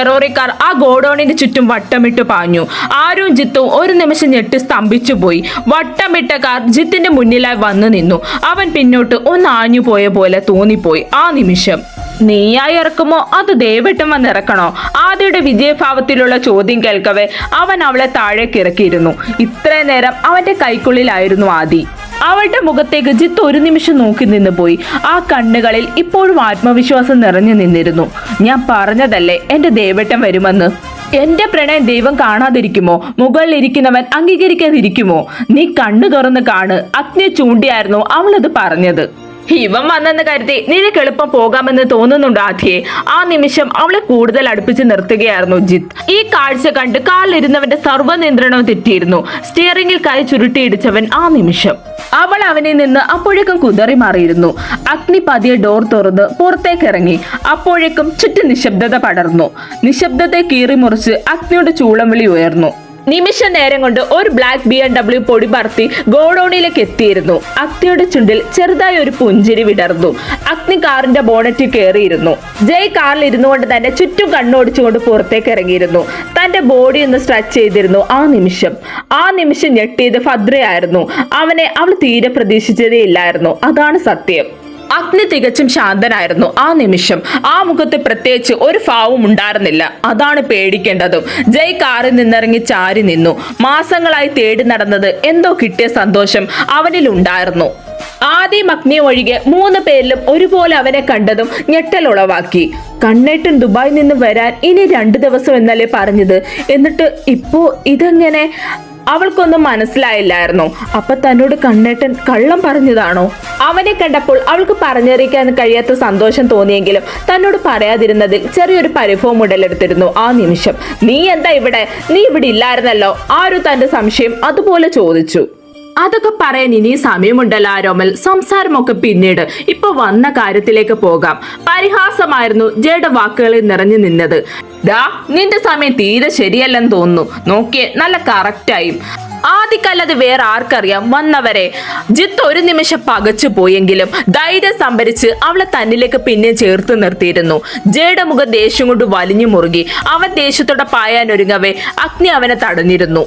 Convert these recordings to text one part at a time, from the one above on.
ടെറോറിക്കാർ ആ ഗോഡൌണിന് ചുറ്റും വട്ടമിട്ട് പാഞ്ഞു. ആരും ജിത്തും ഒരു നിമിഷം ഞെട്ടി സ്തംഭിച്ചു പോയി. വട്ടമിട്ട കാർ ജിത്തിന്റെ മുന്നിലായി വന്നു നിന്നു. അവൻ പിന്നോട്ട് ഒന്ന് ആഞ്ഞു പോയ പോലെ തോന്നിപ്പോയി. ആ നിമിഷം നീയായി ഇറക്കുമോ അത് ദേവേട്ടൻ വന്നിറക്കണോ? ആദിയുടെ വിജയഭാവത്തിലുള്ള ചോദ്യം കേൾക്കവേ അവൻ അവളെ താഴേക്ക് ഇറക്കിയിരുന്നു. ഇത്രയും നേരം അവന്റെ കൈക്കുള്ളിലായിരുന്നു ആദി. അവളുടെ മുഖത്തേക്ക് ജിത്ത് ഒരു നിമിഷം നോക്കി നിന്ന് പോയി. ആ കണ്ണുകളിൽ ഇപ്പോഴും ആത്മവിശ്വാസം നിറഞ്ഞു നിന്നിരുന്നു. ഞാൻ പറഞ്ഞതല്ലേ എന്റെ ദേവേട്ടൻ വരുമെന്ന്. എന്റെ പ്രണയം ദൈവം കാണാതിരിക്കുമോ? മുകളിലിരിക്കുന്നവൻ അംഗീകരിക്കാതിരിക്കുമോ? നീ കണ്ണു തുറന്ന് കാണ്. അഗ്നി ചൂണ്ടിയായിരുന്നു അവളത് പറഞ്ഞത്. ഇവൻ വന്നെന്ന് കരുതി നിനക്ക് എളുപ്പം പോകാമെന്ന് തോന്നുന്നുണ്ട് ആദ്യയെ. ആ നിമിഷം അവളെ കൂടുതൽ അടുപ്പിച്ച് നിർത്തുകയായിരുന്നു ജിത്ത്. ഈ കാഴ്ച കണ്ട് കാലിരുന്നവന്റെ സർവ്വ നിയന്ത്രണവും തെറ്റിയിരുന്നു. സ്റ്റിയറിംഗിൽ കൈ ചുരുട്ടിയിടിച്ചവൻ ആ നിമിഷം അവൾ അവനിൽ നിന്ന് അപ്പോഴേക്കും കുതറി മാറിയിരുന്നു. അഗ്നി പതിയെ ഡോർ തുറന്ന് പുറത്തേക്ക് ഇറങ്ങി. അപ്പോഴേക്കും ചുറ്റും നിശബ്ദത പടർന്നു. നിശബ്ദത്തെ കീറിമുറിച്ച് അഗ്നിയുടെ ചൂളം വിളി ഉയർന്നു. നിമിഷ നേരം കൊണ്ട് ഒരു ബ്ലാക്ക് BMW പൊടി പറത്തി ഗോഡൌണിലേക്ക് എത്തിയിരുന്നു. അഗ്നിയുടെ ചുണ്ടിൽ ചെറുതായി ഒരു പുഞ്ചിരി വിടർന്നു. അഗ്നി കാറിന്റെ ബോണറ്റിൽ കയറിയിരുന്നു. ജയ് കാറിൽ ഇരുന്നുകൊണ്ട് തന്നെ ചുറ്റും കണ്ണോടിച്ചുകൊണ്ട് പുറത്തേക്ക് ഇറങ്ങിയിരുന്നു. തന്റെ ബോഡി ഒന്ന് സ്ട്രെച്ച് ചെയ്തിരുന്നു. ആ നിമിഷം ഞെട്ടിയത് ഭദ്രയായിരുന്നു. അവനെ അവൾ തീരെ പ്രതീക്ഷിച്ചതേ ഇല്ലായിരുന്നു. അതാണ് സത്യം. അഗ്നി തികച്ചും ശാന്തനായിരുന്നു. ആ നിമിഷം ആ മുഖത്ത് പ്രത്യേകിച്ച് ഒരു ഭാവം ഉണ്ടായിരുന്നില്ല. അതാണ് പേടിക്കേണ്ടതും. ജയ് കാറിൽ നിന്നിറങ്ങി ചാരി നിന്നു. മാസങ്ങളായി തേടി നടന്നത് എന്തോ കിട്ടിയ സന്തോഷം അവനിൽ ഉണ്ടായിരുന്നു. ആദ്യം അഗ്നി ഒഴികെ 3 പേരിലും ഒരുപോലെ അവനെ കണ്ടതും ഞെട്ടലുളവാക്കി. കണ്ണേട്ടൻ ദുബായിൽ നിന്ന് വരാൻ ഇനി 2 ദിവസം എന്നല്ലേ പറഞ്ഞത്? എന്നിട്ട് ഇപ്പോ ഇതെങ്ങനെ? അവൾക്കൊന്നും മനസ്സിലായില്ലായിരുന്നു. അപ്പൊ തന്നോട് കണ്ണേട്ടൻ കള്ളം പറഞ്ഞതാണോ? അവനെ കണ്ടപ്പോൾ അവൾക്ക് പറഞ്ഞറിയിക്കാൻ കഴിയാത്ത സന്തോഷം തോന്നിയെങ്കിലും തന്നോട് പറയാതിരുന്നതിൽ ചെറിയൊരു പരിഭവം ഉടലെടുത്തിരുന്നു. ആ നിമിഷം നീ എന്താ ഇവിടെ? നീ ഇവിടെ ഇല്ലായിരുന്നല്ലോ. ആരും തന്റെ സംശയം അതുപോലെ ചോദിച്ചു. അതൊക്കെ പറയാൻ ഇനി സമയമുണ്ടല്ലോ ആരോമൽ. സംസാരമൊക്കെ പിന്നീട്. ഇപ്പൊ വന്ന കാര്യത്തിലേക്ക് പോകാം. പരിഹാസമായിരുന്നു ജയുടെ വാക്കുകളിൽ നിറഞ്ഞു നിന്നത്. ദാ നിന്റെ സമയം തീരെ ശരിയല്ലെന്ന് തോന്നുന്നു. നോക്കിയേ നല്ല കറക്റ്റായും. ആദിക്കല്ലാതെ വേറെ ആർക്കറിയാം വന്നവരെ. ജിത്ത് ഒരു നിമിഷം പകച്ചു പോയെങ്കിലും ധൈര്യം സംഭരിച്ച് അവളെ തന്നിലേക്ക് പിന്നെ ചേർത്ത് നിർത്തിയിരുന്നു. ജയുടെ മുഖം ദേഷ്യം കൊണ്ട് വലിഞ്ഞു മുറുകി. അവൻ ദേഷ്യത്തോടെ പായാനൊരുങ്ങവേ അഗ്നി അവനെ തടഞ്ഞിരുന്നു.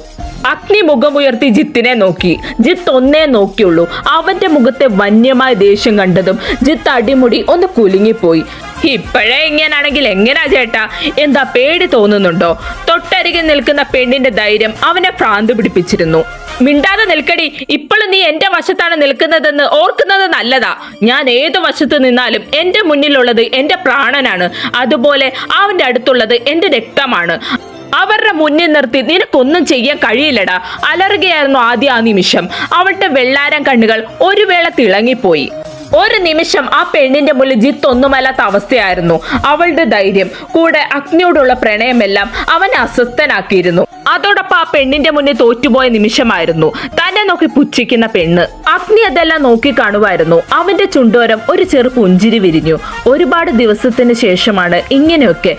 അഗ്നി മുഖമുയർത്തി ജിത്തിനെ നോക്കി. ജിത്ത് ഒന്നേ നോക്കിയുള്ളൂ. അവന്റെ മുഖത്തെ വന്യമായ ദേഷ്യം കണ്ടതും ജിത്ത് അടിമുടി ഒന്ന് കുലുങ്ങിപ്പോയി. ഇപ്പോഴേ ഇങ്ങനാണെങ്കിൽ എങ്ങനാ ചേട്ടാ? എന്താ പേടി തോന്നുന്നുണ്ടോ? തൊട്ടരികിൽ നിൽക്കുന്ന പെണ്ണിന്റെ ധൈര്യം അവനെ ഭ്രാന്ത് പിടിപ്പിച്ചിരുന്നു. മിണ്ടാതെ നിൽക്കടി. ഇപ്പോഴും നീ എന്റെ വശത്താണ് നിൽക്കുന്നതെന്ന് ഓർക്കുന്നത് നല്ലതാ. ഞാൻ ഏതു വശത്ത് നിന്നാലും എന്റെ മുന്നിലുള്ളത് എന്റെ പ്രാണനാണ്. അതുപോലെ അവന്റെ അടുത്തുള്ളത് എന്റെ രക്തമാണ്. അവരുടെ മുന്നിൽ നിർത്തി നിനക്കൊന്നും ചെയ്യാൻ കഴിയില്ലടാ. അലറുകയായിരുന്നു ആദ്യ ആ നിമിഷം. അവളുടെ വെള്ളാരം കണ്ണുകൾ ഒരു വേള തിളങ്ങിപ്പോയി. ഒരു നിമിഷം ആ പെണ്ണിന്റെ മുന്നിൽ ജിത്ത് ഒന്നുമല്ലാത്ത അവസ്ഥയായിരുന്നു. അവളുടെ ധൈര്യം കൂടെ അഗ്നിയോടുള്ള പ്രണയമെല്ലാം അവനെ അസ്വസ്ഥനാക്കിയിരുന്നു. അതോടൊപ്പം ആ പെണ്ണിന്റെ മുന്നിൽ തോറ്റുപോയ നിമിഷമായിരുന്നു തന്നെ നോക്കി പുച്ഛിക്കുന്ന പെണ്ണ്. അഗ്നി അതെല്ലാം നോക്കി കാണുമായിരുന്നു. അവന്റെ ചുണ്ടോരം ഒരു ചെറു പുഞ്ചിരി വിരിഞ്ഞു. ഒരുപാട് ദിവസത്തിന് ശേഷമാണ് ഇങ്ങനെയൊക്കെ.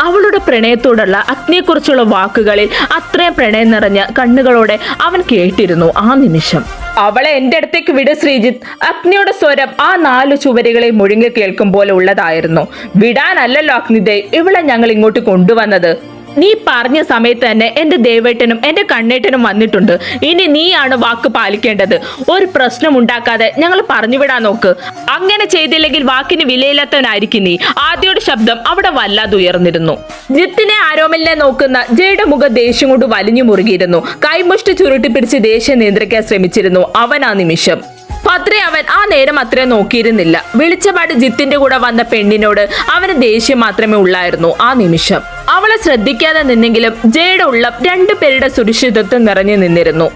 അവളുടെ പ്രണയത്തോടുള്ള അഗ്നിയെക്കുറിച്ചുള്ള വാക്കുകളിൽ അത്രയും പ്രണയം നിറഞ്ഞ കണ്ണുകളോടെ അവൻ കേട്ടിരുന്നു. ആ നിമിഷം അവളെ എന്റെ അടുത്തേക്ക് വിട് ശ്രീജിത്ത്. അഗ്നിയുടെ സ്വരം ആ 4 ചുവരുകളെ മുഴുങ്ങി കേൾക്കും പോലെ ഉള്ളതായിരുന്നു. വിടാനല്ലല്ലോ അഗ്നിദേ ഇവളെ ഞങ്ങൾ ഇങ്ങോട്ട് കൊണ്ടുവന്നത്. നീ പറഞ്ഞ സമയത്ത് തന്നെ എന്റെ ദേവേട്ടനും എന്റെ കണ്ണേട്ടനും വന്നിട്ടുണ്ട്. ഇനി നീയാണ് വാക്ക് പാലിക്കേണ്ടത്. ഒരു പ്രശ്നം ഉണ്ടാക്കാതെ ഞങ്ങൾ പറഞ്ഞുവിടാൻ നോക്ക്. അങ്ങനെ ചെയ്തില്ലെങ്കിൽ വാക്കിന് വിലയില്ലാത്തവനായിരിക്കും നീ. ആദ്യയുടെ ശബ്ദം അവിടെ വല്ലാതെ ഉയർന്നിരുന്നു. ജിത്തിനെ ആരോമലിനെ നോക്കുന്ന ജയുടെ മുഖം ദേഷ്യം കൊണ്ട് വലിഞ്ഞു മുറുകിയിരുന്നു. കൈമുഷ്ടി ചുരുട്ടി പിടിച്ച് ദേഷ്യം നിയന്ത്രിക്കാൻ ശ്രമിച്ചിരുന്നു അവൻ ആ നിമിഷം. ഭദ്ര അവൻ ആ നേരം അത്രയും നോക്കിയിരുന്നില്ല. വിളിച്ചപാട് ജിത്തിന്റെ കൂടെ വന്ന പെണ്ണിനോട് അവന് ദേഷ്യം മാത്രമേ ഉള്ളായിരുന്നു. ആ നിമിഷം അവളെ ശ്രദ്ധിക്കാതെ നിന്നെങ്കിലും ജയുടെ ഉള്ളം 2 പേരുടെ സുരക്ഷിതത്വം നിറഞ്ഞു നിന്നിരുന്നു.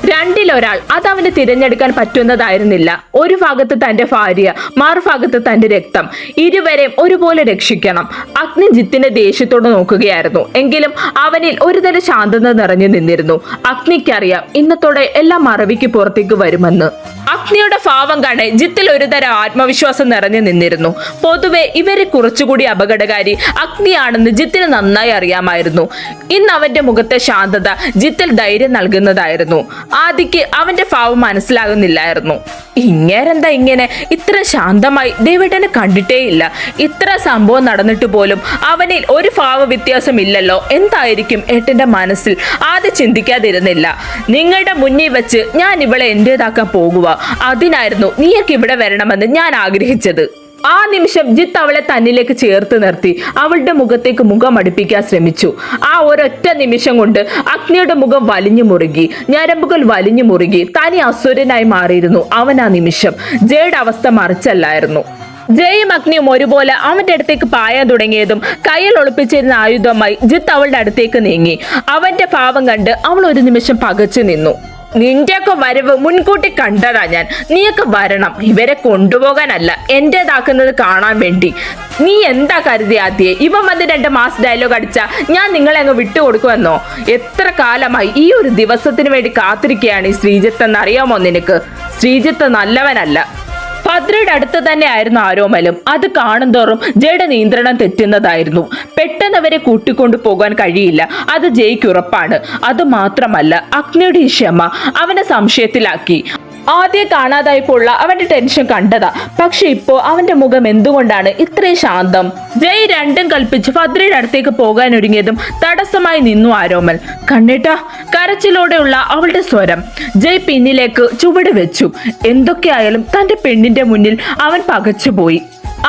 2-ൽ-1 അത് അവന് തിരഞ്ഞെടുക്കാൻ പറ്റുന്നതായിരുന്നില്ല. ഒരു ഭാഗത്ത് തന്റെ ഭാര്യ, മറുഭാഗത്ത് തന്റെ രക്തം. ഇരുവരെയും ഒരുപോലെ രക്ഷിക്കണം. അഗ്നി ജിത്തിന്റെ ദേഷ്യത്തോട് നോക്കുകയായിരുന്നു. എങ്കിലും അവനിൽ ഒരുതരം ശാന്തത നിറഞ്ഞു നിന്നിരുന്നു. അഗ്നിക്കറിയാം ഇന്നത്തോടെ എല്ലാം മറവിക്ക് പുറത്തേക്ക് വരുമെന്ന്. അഗ്നിയുടെ ഭാവം കാണെ ജിത്തിൽ ഒരുതരം ആത്മവിശ്വാസം നിറഞ്ഞു നിന്നിരുന്നു. പൊതുവെ ഇവരെ കുറച്ചുകൂടി അപകടകാരി അഗ്നിയാണെന്ന് ജിത്തിന് നന്നായി അറിയാമായിരുന്നു. ഇന്ന് അവന്റെ മുഖത്തെ ശാന്തത ജിത്തിൽ ധൈര്യം നൽകുന്നതായിരുന്നു. ആദിക്ക് അവന്റെ ഭാവം മനസ്സിലാകുന്നില്ലായിരുന്നു. ഇങ്ങേരെന്താ ഇങ്ങനെ ഇത്ര ശാന്തമായി ദേവേട്ടനെ കണ്ടിട്ടേയില്ല. ഇത്ര സംഭവം നടന്നിട്ട് പോലും അവനിൽ ഒരു ഭാവ വ്യത്യാസം ഇല്ലല്ലോ. എന്തായിരിക്കും ഏട്ടന്റെ മനസ്സിൽ? ആദ്യം ചിന്തിക്കാതിരുന്നില്ല. നിങ്ങളുടെ മുന്നിൽ വെച്ച് ഞാൻ ഇവളെ എന്റേതാക്കാൻ പോകുക. അതിനായിരുന്നു നീയൊക്കെ ഇവിടെ വരണമെന്ന് ഞാൻ ആഗ്രഹിച്ചത്. ആ നിമിഷം ജിത്ത് അവളെ തന്നിലേക്ക് ചേർത്ത് നിർത്തി അവളുടെ മുഖത്തേക്ക് മുഖം അടുപ്പിക്കാൻ ശ്രമിച്ചു. ആ ഒരൊറ്റ നിമിഷം കൊണ്ട് അഗ്നിയുടെ മുഖം വലിഞ്ഞു മുറുകി, ഞരമ്പുകൾ വലിഞ്ഞു മുറുകി. തനി അസുരനായി മാറിയിരുന്നു അവൻ. ആ നിമിഷം ജയുടെ അവസ്ഥ മറിച്ചല്ലായിരുന്നു. ജയും അഗ്നിയും ഒരുപോലെ അവന്റെ അടുത്തേക്ക് പായാൻ തുടങ്ങിയതും കയ്യിൽ ഒളിപ്പിച്ചിരുന്ന ആയുധമായി ജിത്ത് അവളുടെ അടുത്തേക്ക് നീങ്ങി. അവന്റെ ഭാവം കണ്ട് അവൾ ഒരു നിമിഷം പകച്ചു നിന്നു. നിന്റെയൊക്കെ വരവ് മുൻകൂട്ടി കണ്ടതാ ഞാൻ. നീയൊക്കെ വരണം ഇവരെ കൊണ്ടുപോകാനല്ല, എന്റേതാക്കുന്നത് കാണാൻ വേണ്ടി. നീ എന്താ കരുതി ആദ്യേ? ഇവൻ വന്ന് 2 മാസ് ഡയലോഗ് അടിച്ചാ ഞാൻ നിങ്ങളെ അങ്ങ് വിട്ടുകൊടുക്കുമെന്നോ? എത്ര കാലമായി ഈ ഒരു ദിവസത്തിന് വേണ്ടി കാത്തിരിക്കുകയാണ് ഈ ശ്രീജിത്ത് എന്നറിയാമോ നിനക്ക്? ശ്രീജിത്ത് നല്ലവനല്ല. ഭദ്രയുടെ അടുത്ത് തന്നെ ആയിരുന്നു ആരോമലും. അത് കാണുന്തോറും ജയുടെ നിയന്ത്രണം തെറ്റുന്നതായിരുന്നു. പെട്ടെന്ന് അവരെ കൂട്ടിക്കൊണ്ടു പോകാൻ കഴിയില്ല, അത് ജയ്ക്ക് ഉറപ്പാണ്. അത് മാത്രമല്ല അഗ്നിയുടെ ഈ ക്ഷമ അവനെ സംശയത്തിലാക്കി. ആദ്യം കാണാതായപ്പോഴുള്ള അവന്റെ ടെൻഷൻ കണ്ടതാ. പക്ഷെ ഇപ്പോ അവന്റെ മുഖം എന്തുകൊണ്ടാണ് ഇത്രയും ശാന്തം? ജയ് രണ്ടും കൽപ്പിച്ച് ഭദ്രയുടെ അടുത്തേക്ക് പോകാൻ ഒരുങ്ങിയതും തടസ്സമായി നിന്നു ആരോമൽ. കണ്ണേട്ടാ, കരച്ചിലോടെയുള്ള അവളുടെ സ്വരം. ജയ് പിന്നിലേക്ക് ചുവട് വെച്ചു. എന്തൊക്കെയായാലും തന്റെ പെണ്ണിന്റെ മുന്നിൽ അവൻ പകച്ചുപോയി.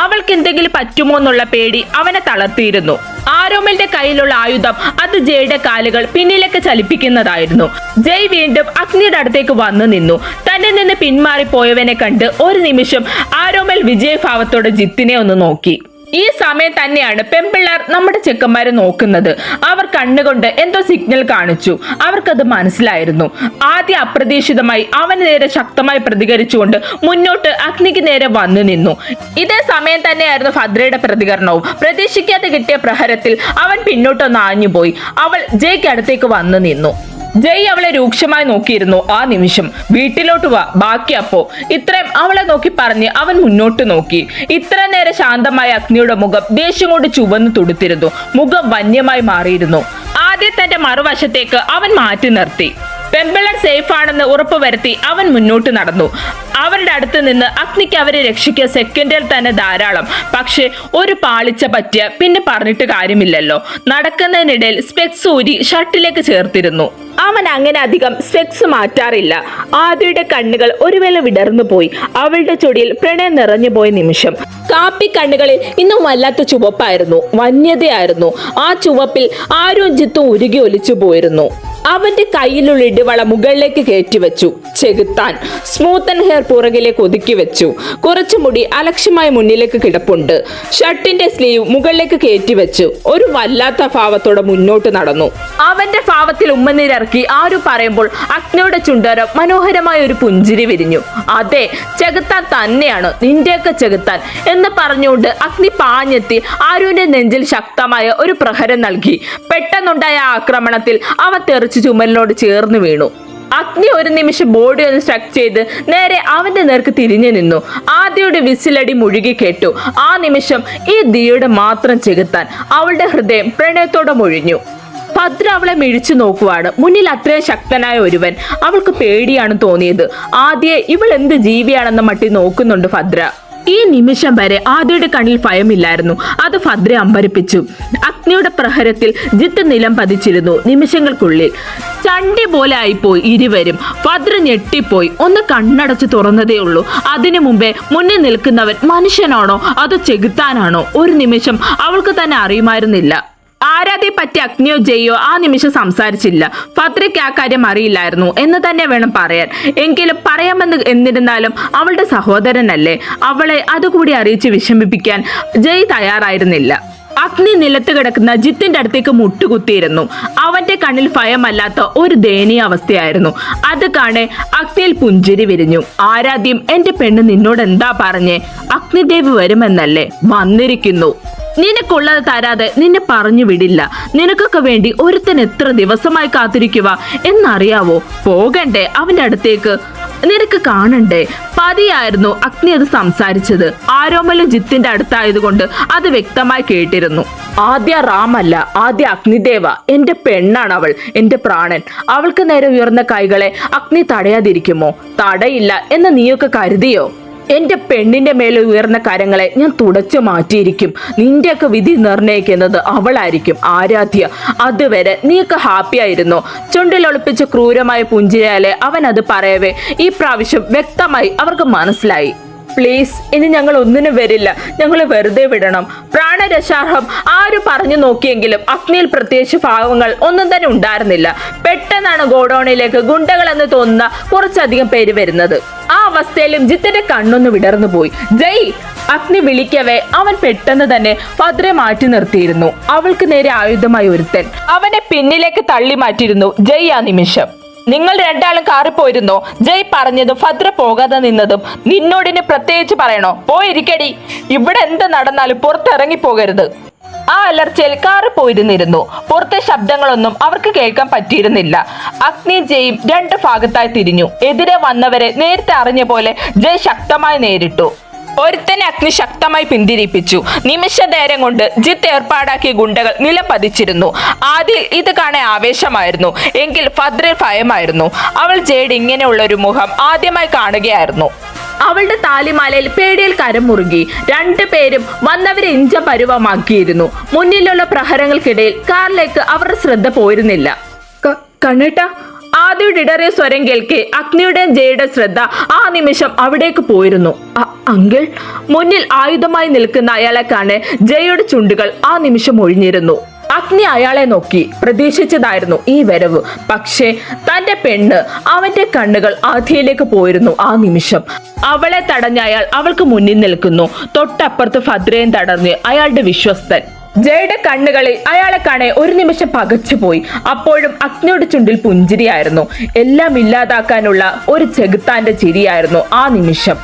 അവൾക്ക് എന്തെങ്കിലും പറ്റുമോ എന്നുള്ള പേടി അവനെ തളർത്തിയിരുന്നു. ആരോമലിന്റെ കയ്യിലുള്ള ആയുധം അത് ജയുടെ കാലുകൾ പിന്നിലേക്ക് ചലിപ്പിക്കുന്നതായിരുന്നു. ജയ് വീണ്ടും അഗ്നിയുടെ അടുത്തേക്ക് വന്നു നിന്നു. തന്നെ നിന്ന് പിന്മാറിപ്പോയവനെ കണ്ട് ഒരു നിമിഷം ആരോമൽ വിജയഭാവത്തോടെ ജിത്തിനെ ഒന്ന് നോക്കി. ഈ സമയം തന്നെയാണ് പെമ്പിള്ളാർ നമ്മുടെ ചെക്കന്മാരെ നോക്കുന്നത്. അവർ കണ്ണുകൊണ്ട് എന്തോ സിഗ്നൽ കാണിച്ചു. അവർക്കത് മനസ്സിലായിരുന്നു. ആദ്യം അപ്രതീക്ഷിതമായി അവന് നേരെ ശക്തമായി പ്രതികരിച്ചുകൊണ്ട് മുന്നോട്ട് അഗ്നിക്ക് നേരെ വന്നു നിന്നു. ഇതേ സമയം തന്നെയായിരുന്നു ഭദ്രയുടെ പ്രതികരണവും. പ്രതീക്ഷിക്കാതെ കിട്ടിയ പ്രഹരത്തിൽ അവൻ പിന്നോട്ടൊന്ന് ആഞ്ഞുപോയി. അവൾ ജയ്ക്ക് അടുത്തേക്ക് വന്നു നിന്നു. ജയ് അവളെ രൂക്ഷമായി നോക്കിയിരുന്നു. ആ നിമിഷം വീട്ടിലോട്ട് വാ, ബാക്കി അപ്പോ. ഇത്രയും അവളെ നോക്കി പറഞ്ഞ് അവൻ മുന്നോട്ട് നോക്കി. ഇത്ര നേരം ശാന്തമായ അഗ്നിയുടെ മുഖം ദേഷ്യം കൊണ്ട് ചുവന്നു തുടുത്തിരുന്നു. മുഖം വന്യമായി മാറിയിരുന്നു. ആദ്യം തന്റെ മറുവശത്തേക്ക് അവൻ മാറ്റി നിർത്തി. പെമ്പിള്ളർ സേഫ് ആണെന്ന് ഉറപ്പുവരുത്തി അവൻ മുന്നോട്ട് നടന്നു. അവരുടെ അടുത്ത് നിന്ന് അഗ്നിക്ക് അവരെ രക്ഷിക്കുക സെക്കൻഡിൽ തന്നെ ധാരാളം. പക്ഷെ ഒരു പാളിച്ച പറ്റിയ പിന്നെ പറഞ്ഞിട്ട് കാര്യമില്ലല്ലോ. നടക്കുന്നതിനിടയിൽ സ്പെക്സ് ഊരി ഷർട്ടിലേക്ക് ചേർത്തിരുന്നു. അവൻ അങ്ങനെ അധികം സ്പെക്സ് മാറ്റാറില്ല. ആദിയുടെ കണ്ണുകൾ ഒരു വേള വിടർന്നു പോയി. അവളുടെ ചൊടിയിൽ പ്രണയം നിറഞ്ഞു പോയ നിമിഷം. കാപ്പി കണ്ണുകളിൽ ഇന്നും വല്ലാത്ത ചുവപ്പായിരുന്നു, വന്യതയായിരുന്നു. ആ ചുവപ്പിൽ ആരും ജിത്തും ഉരുകി ഒലിച്ചു പോയിരുന്നു. അവന്റെ കയ്യിലുള്ള ഇടിവള മുകളിലേക്ക് കയറ്റിവെച്ചു. ചെകുത്താൻ. സ്മൂത്തൻ ഹെയർ പുറകിലേക്ക് ഒതുക്കി വെച്ചു. കുറച്ചു മുടി അലക്ഷ്യമായി മുന്നിലേക്ക് കിടപ്പുണ്ട്. ഷർട്ടിന്റെ സ്ലീവ് മുകളിലേക്ക് കയറ്റിവെച്ചു. ഒരു വല്ലാത്ത ഭാവത്തോടെ മുന്നോട്ട് നടന്നു. അവന്റെ ഭാവത്തിൽ ഉമ്മനീരിറക്കി ആരു പറയുമ്പോൾ അഗ്നിയുടെ ചുണ്ടരം മനോഹരമായ ഒരു പുഞ്ചിരി വിരിഞ്ഞു. അതെ, ചെകുത്താൻ തന്നെയാണ്, നിന്റെയൊക്കെ ചെകുത്താൻ എന്ന് പറഞ്ഞുകൊണ്ട് അഗ്നി പാഞ്ഞെത്തി ആരുവിന്റെ നെഞ്ചിൽ ശക്തമായ ഒരു പ്രഹരം നൽകി. പെട്ടെന്നുണ്ടായ ആക്രമണത്തിൽ അവ തെറിച്ച് ചുമലിനോട് ചേർന്ന് വീണു. അഗ്നി ഒരു നിമിഷം ബോഡി ഒന്ന് സ്ട്രക്ക് ചെയ്ത് നേരെ അവന്റെ നേർക്ക് തിരിഞ്ഞു നിന്നു. ആദ്യയുടെ വിസിലടി മുഴുകി കേട്ടു. ആ നിമിഷം ഈ ദിയുടെ മാത്രം ചെകുത്താൻ. അവളുടെ ഹൃദയം പ്രണയത്തോടെ മൊഴിഞ്ഞു. ഭദ്ര അവളെ മിഴിച്ചു നോക്കുവാണ്. മുന്നിൽ അത്രയും ശക്തനായ ഒരുവൻ. അവൾക്ക് പേടിയാണ് തോന്നിയത്. ആദ്യം ഇവൾ എന്ത് ജീവിയാണെന്ന മട്ടി നോക്കുന്നുണ്ട് ഭദ്ര. ഈ നിമിഷം വരെ ആദ്യയുടെ കണ്ണിൽ ഭയമില്ലായിരുന്നു. അത് ഭദ്രയെ അമ്പരിപ്പിച്ചു. അഗ്നിയുടെ പ്രഹരത്തിൽ ജിത്ത് നിലം പതിച്ചിരുന്നു. നിമിഷങ്ങൾക്കുള്ളിൽ ചണ്ടി പോലെ ആയിപ്പോയി ഇരുവരും. ഭദ്ര ഞെട്ടിപ്പോയി. ഒന്ന് കണ്ണടച്ച് തുറന്നതേ ഉള്ളൂ. അതിനു മുമ്പേ മുന്നിൽ നിൽക്കുന്നവൻ മനുഷ്യനാണോ അതോ ചെകുത്താനാണോ? ഒരു നിമിഷം അവൾക്ക് തന്നെ അറിയുമായിരുന്നില്ല. ആരാധയെ പറ്റി അഗ്നിയോ ജയ്യോ ആ നിമിഷം സംസാരിച്ചില്ല. ഭദ്രയ്ക്ക് ആ കാര്യം അറിയില്ലായിരുന്നു എന്ന് തന്നെ വേണം പറയാൻ. എങ്കിലും പറയാമെന്ന് എന്നിരുന്നാലും അവളുടെ സഹോദരനല്ലേ. അവളെ അതുകൂടി അറിയിച്ച് വിഷമിപ്പിക്കാൻ ജയ് തയ്യാറായിരുന്നില്ല. അഗ്നി നിലത്ത് കിടക്കുന്ന ജിത്തിന്റെ അടുത്തേക്ക് മുട്ടുകുത്തിയിരുന്നു. അവന്റെ കണ്ണിൽ ഭയമല്ലാത്ത ഒരു ദയനീയ അവസ്ഥയായിരുന്നു. അത് കാണെ അഗ്നിയിൽ പുഞ്ചിരി വിരിഞ്ഞു. ആരാധ്യം, എന്റെ പെണ്ണ് നിന്നോട് എന്താ പറഞ്ഞേ? അഗ്നിദേവ് വരുമെന്നല്ലേ? വന്നിരിക്കുന്നു. നിനക്കുള്ളത് തരാതെ നിന്നെ പറഞ്ഞു വിടില്ല. നിനക്കൊക്കെ വേണ്ടി ഒരുത്തൻ എത്ര ദിവസമായി കാത്തിരിക്കുക എന്നറിയാവോ? പോകണ്ടേ അവന്റെ അടുത്തേക്ക്? നിനക്ക് കാണണ്ടേ? പതിയായിരുന്നു അഗ്നി അത് സംസാരിച്ചത്. ആരോമലും ജിത്തിന്റെ അടുത്തായതുകൊണ്ട് അത് വ്യക്തമായി കേട്ടിരുന്നു. ആദ്യ റാമല്ല, ആദ്യ അഗ്നിദേവ. എന്റെ പെണ്ണാണ് അവൾ, എന്റെ പ്രാണൻ. അവൾക്ക് നേരെ ഉയർന്ന കൈകളെ അഗ്നി തടയാതിരിക്കുമോ? തടയില്ല എന്ന് നീയൊക്കെ കരുതിയോ? എന്റെ പെണ്ണിന്റെ മേലെ ഉയർന്ന കരങ്ങളെ ഞാൻ തുടച്ചു മാറ്റിയിരിക്കും. നിന്റെയൊക്കെ വിധി നിർണയിക്കുന്നത് അവളായിരിക്കും, ആരാധ്യ. അതുവരെ നീയൊക്കെ ഹാപ്പി ആയിരുന്നു. ചുണ്ടിലൊളിപ്പിച്ച ക്രൂരമായ പുഞ്ചിരിയാലെ അവൻ അത് പറയവേ ഈ പ്രാവശ്യം വ്യക്തമായി അവർക്ക് മനസ്സിലായി. പ്ലീസ്, ഇനി ഞങ്ങൾ ഒന്നിനും വരില്ല. ഞങ്ങളെ വെറുതെ വിടണം. പ്രാണരക്ഷാർഹം ആര് പറഞ്ഞു നോക്കിയെങ്കിലും അഗ്നിയിൽ പ്രത്യേകിച്ച് ഭാവങ്ങൾ ഒന്നും തന്നെ ഉണ്ടായിരുന്നില്ല. പെട്ടെന്നാണ് ഗോഡൌണിലേക്ക് ഗുണ്ടകൾ എന്ന് തോന്നുന്ന കുറച്ചധികം പേര് വരുന്നത്. ആ അവസ്ഥയിലും ജിത്തിന്റെ കണ്ണൊന്ന് വിടർന്നു പോയി. ജയ്! അഗ്നി വിളിക്കവേ അവൻ പെട്ടെന്ന് തന്നെ ഭദ്രെ മാറ്റി നിർത്തിയിരുന്നു. അവൾക്ക് നേരെ ആയുധമായി ഒരുത്തൻ അവനെ പിന്നിലേക്ക് തള്ളി മാറ്റിയിരുന്നു. ജയ് ആ നിമിഷം. നിങ്ങൾ രണ്ടാളും കാറിൽ പോയിരുന്നോ? ജയ് പറഞ്ഞതും ഭദ്ര പോകാതെ നിന്നതും നിന്നോടിന് പ്രത്യേകിച്ച് പറയണോ? പോയിരിക്കടി. ഇവിടെ എന്ത് നടന്നാലും പുറത്തിറങ്ങി പോകരുത്. ആ അലർച്ചയിൽ കാറ് പോയിരുന്നിരുന്നു. പുറത്തെ ശബ്ദങ്ങളൊന്നും അവർക്ക് കേൾക്കാൻ പറ്റിയിരുന്നില്ല. അഗ്നി ജയും രണ്ട് ഭാഗത്തായി തിരിഞ്ഞു. എതിരെ വന്നവരെ നേരത്തെ അറിഞ്ഞ പോലെ ജയ് ശക്തമായി നേരിട്ടു. ഒരുത്തനെ അഗ്നി ശക്തമായി പിന്തിരിപ്പിച്ചു. നിമിഷ നേരം കൊണ്ട് ജിത്ത് ഏർപ്പാടാക്കിയ ഗുണ്ടകൾ നിലം പതിച്ചിരുന്നു. ആദ്യം ഇത് കാണാൻ ആവേശമായിരുന്നു, എങ്കിൽ ഭദ്രയിൽ ഭയമായിരുന്നു. അവൾ ജയുടെ ഇങ്ങനെയുള്ള ഒരു മുഖം ആദ്യമായി കാണുകയായിരുന്നു. അവളുടെ താലിമാലയിൽ പേടിയിൽ കരം മുറുകി. രണ്ടുപേരും വന്നവരെ ഇഞ്ച പരുവമാക്കിയിരുന്നു. മുന്നിലുള്ള പ്രഹരങ്ങൾക്കിടയിൽ കാറിലേക്ക് അവരുടെ ശ്രദ്ധ പോയിരുന്നില്ല. കണ്ണേട്ട! ആദ്യയുടെ ഇടറിയ സ്വരം കേൾക്കെ അഗ്നിയുടെയും ജയുടെ ശ്രദ്ധ ആ നിമിഷം അവിടേക്ക് പോയിരുന്നു. അങ്കിൾ! മുന്നിൽ ആയുധമായി നിൽക്കുന്ന അയാളെ കാണെ ജയയുടെ ചുണ്ടുകൾ ആ നിമിഷം ഒഴിഞ്ഞിരുന്നു. അഗ്നി അയാളെ നോക്കി. പ്രതീക്ഷിച്ചതായിരുന്നു ഈ വരവ്. പക്ഷേ തന്റെ പെണ്ണ്, അവന്റെ കണ്ണുകൾ ആധിയിലേക്ക് പോയിരുന്നു ആ നിമിഷം. അവളെ തടഞ്ഞ അയാൾ അവൾക്ക് മുന്നിൽ നിൽക്കുന്നു. തൊട്ടപ്പുറത്ത് ഭദ്രയും തടഞ്ഞ് അയാളുടെ വിശ്വസ്തൻ. ജയുടെ കണ്ണുകളിൽ അയാളെ കാണെ ഒരു നിമിഷം പകച്ചുപോയി. അപ്പോഴും അഗ്നിയുടെ ചുണ്ടിൽ പുഞ്ചിരിയായിരുന്നു. എല്ലാം ഇല്ലാതാക്കാനുള്ള ഒരു ചെകുത്താന്റെ ചിരിയായിരുന്നു ആ നിമിഷം.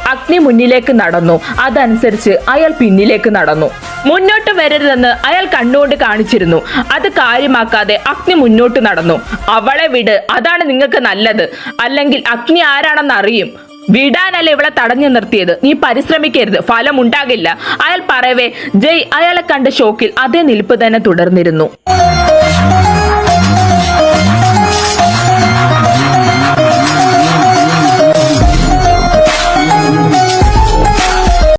അഗ്നി മുന്നിലേക്ക് നടന്നു. അതനുസരിച്ച് അയാൾ പിന്നിലേക്ക് നടന്നു. മുന്നോട്ട് വരരുതെന്ന് അയാൾ കണ്ണുകൊണ്ട് കാണിച്ചിരുന്നു. അത് കാര്യമാക്കാതെ അഗ്നി മുന്നോട്ട് നടന്നു. അവളെ വിട്, അതാണ് നിങ്ങൾക്ക് നല്ലത്. അല്ലെങ്കിൽ അഗ്നി ആരാണെന്ന് അറിയും. വിടാനല്ല ഇവളെ തടഞ്ഞു നിർത്തിയത്. നീ പരിശ്രമിക്കരുത്, ഫലം ഉണ്ടാകില്ല. അയാൾ പറയവേ ജയ് അയാളെ കണ്ട ഷോക്കിൽ അതേ നിൽപ്പ് തന്നെ തുടർന്നിരുന്നു.